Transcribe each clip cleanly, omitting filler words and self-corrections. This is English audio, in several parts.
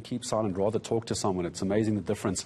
don't keep silent, rather talk to someone. It's amazing the difference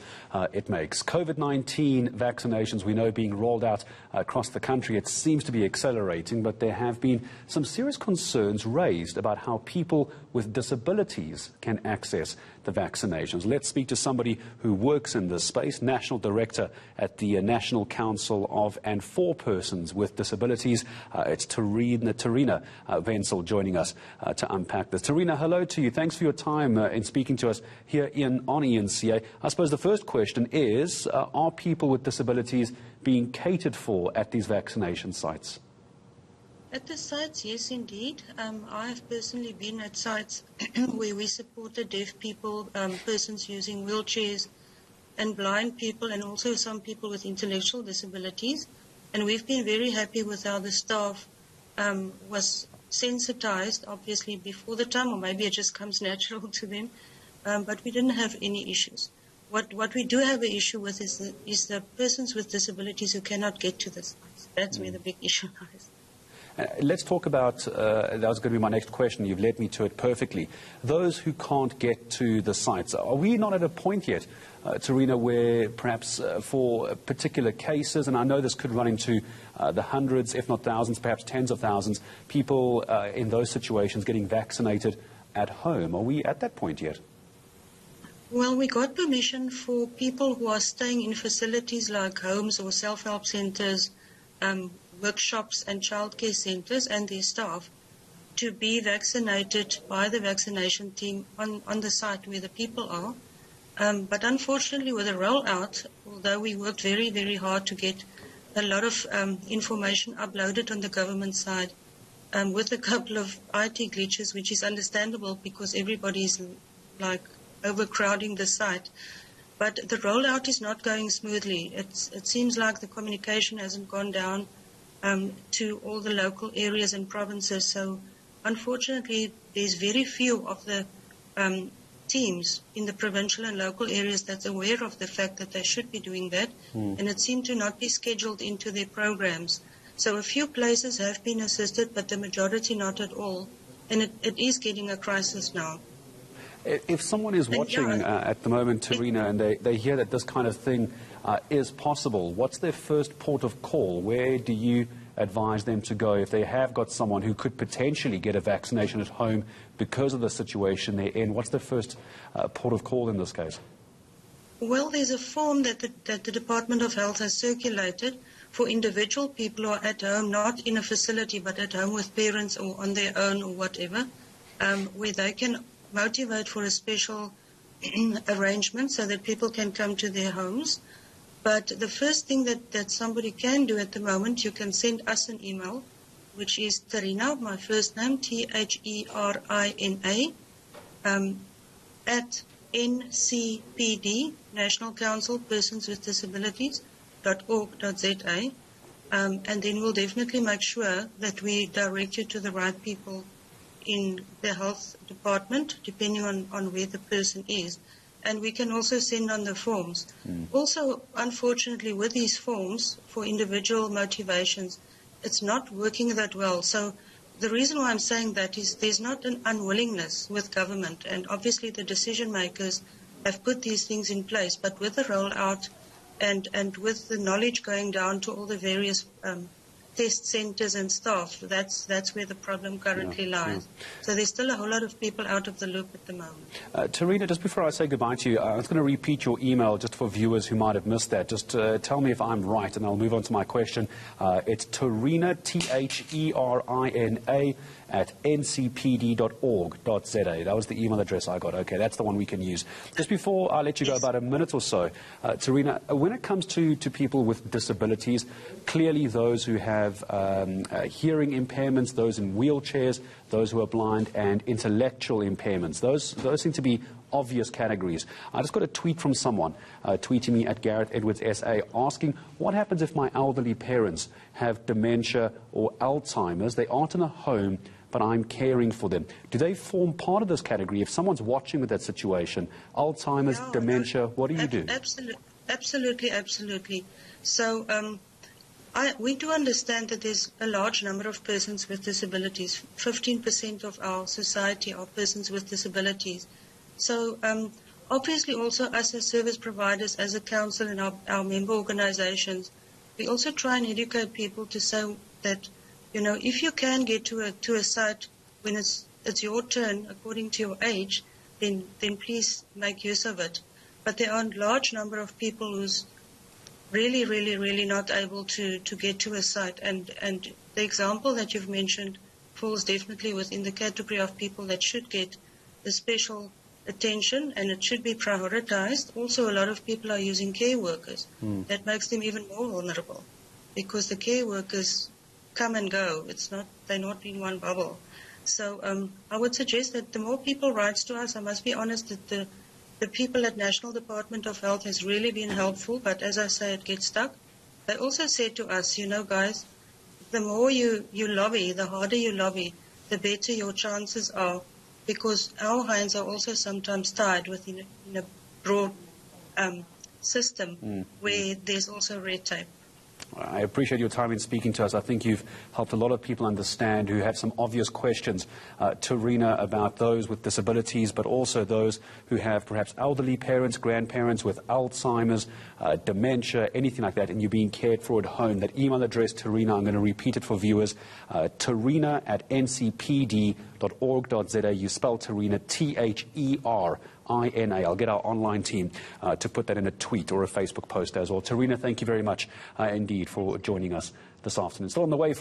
it makes. COVID-19 vaccinations, we know, being rolled out across the country. It seems to be accelerating, but there have been some serious concerns raised about how people with disabilities can access the vaccinations. Let's speak to somebody who works in this space, National Director at the National Council of and for Persons with Disabilities. It's Therina Wentzel joining us to unpack this. Therina, hello to you. Thanks for your time in speaking to us here on eNCA. I suppose the first question is, are people with disabilities being catered for at these vaccination sites? At the sites, yes, indeed. I have personally been at sites where we supported deaf people, persons using wheelchairs, and blind people, and also some people with intellectual disabilities. And we've been very happy with how the staff was sensitized, obviously, before the time, or maybe it just comes natural to them. But we didn't have any issues. What we do have an issue with is the persons with disabilities who cannot get to the sites. That's where the big issue lies. Let's talk about, that was going to be my next question, you've led me to it perfectly, those who can't get to the sites. Are we not at a point yet, Therina, where perhaps for particular cases, and I know this could run into the hundreds, if not thousands, perhaps tens of thousands, people in those situations getting vaccinated at home? Are we at that point yet? Well, we got permission for people who are staying in facilities like homes or self-help centres, workshops and childcare centres and their staff to be vaccinated by the vaccination team on the site where the people are. But unfortunately with the rollout, although we worked very, very hard to get a lot of information uploaded on the government side, with a couple of IT glitches, which is understandable because everybody is like overcrowding the site. But the rollout is not going smoothly. It seems like the communication hasn't gone down to all the local areas and provinces. So unfortunately, there's very few of the teams in the provincial and local areas that's aware of the fact that they should be doing that. And it seemed to not be scheduled into their programs. So a few places have been assisted, but the majority not at all. And it is getting a crisis now. If someone is watching at the moment, Therina, and they hear that this kind of thing is possible, what's their first port of call? Where do you advise them to go if they have got someone who could potentially get a vaccination at home because of the situation they're in? What's their first port of call in this case? Well, there's a form that the Department of Health has circulated for individual people who are at home, not in a facility, but at home with parents or on their own or whatever, where they can motivate for a special arrangement so that people can come to their homes. But the first thing that somebody can do at the moment, you can send us an email, which is Therina, my first name, Therina, at NCPD, National Council Persons with Disabilities, .org.za, and then we'll definitely make sure that we direct you to the right people in the health department, depending on where the person is. And we can also send on the forms. Also, unfortunately, with these forms for individual motivations, it's not working that well. So the reason why I'm saying that is there's not an unwillingness with government, and obviously the decision makers have put these things in place, but with the rollout and with the knowledge going down to all the various test centres and staff, that's where the problem currently lies. So there's still a whole lot of people out of the loop at the moment. Therina, just before I say goodbye to you, I was going to repeat your email just for viewers who might have missed that. Just tell me if I'm right, and I'll move on to my question. It's Therina, Therina, at ncpd.org.za. That was the email address I got. Okay, that's the one we can use. Just before I let you go, about a minute or so, Therina, when it comes to people with disabilities, clearly those who have hearing impairments, those in wheelchairs, those who are blind, and intellectual impairments, those seem to be obvious categories. I just got a tweet from someone tweeting me at Gareth Edwards SA asking, what happens if my elderly parents have dementia or Alzheimer's? They aren't in a home, but I'm caring for them. Do they form part of this category? If someone's watching with that situation, Alzheimer's, dementia, what do you do? Absolutely. So we do understand that there's a large number of persons with disabilities. 15% of our society are persons with disabilities. So obviously also us as service providers, as a council and our member organizations, we also try and educate people to say that, if you can get to a site when it's your turn according to your age, then please make use of it. But there are a large number of people who's really, really, really not able to get to a site. And the example that you've mentioned falls definitely within the category of people that should get the special attention, and it should be prioritized. Also, a lot of people are using care workers. That makes them even more vulnerable, because the care workers come and go. They're not in one bubble. So I would suggest that the more people write to us, I must be honest that the people at National Department of Health has really been helpful, but as I say, it gets stuck. They also said to us, guys, the more you lobby, the harder you lobby, the better your chances are, because our hands are also sometimes tied within a broad system where there's also red tape. I appreciate your time in speaking to us. I think you've helped a lot of people understand who have some obvious questions, Therina, about those with disabilities, but also those who have perhaps elderly parents, grandparents with Alzheimer's, dementia, anything like that, and you're being cared for at home. That email address, Therina, I'm going to repeat it for viewers, Therina@ncpd.org.za. You spell Therina, Therina. I'll get our online team to put that in a tweet or a Facebook post as well. Therina, thank you very much indeed for joining us this afternoon. Still on the way.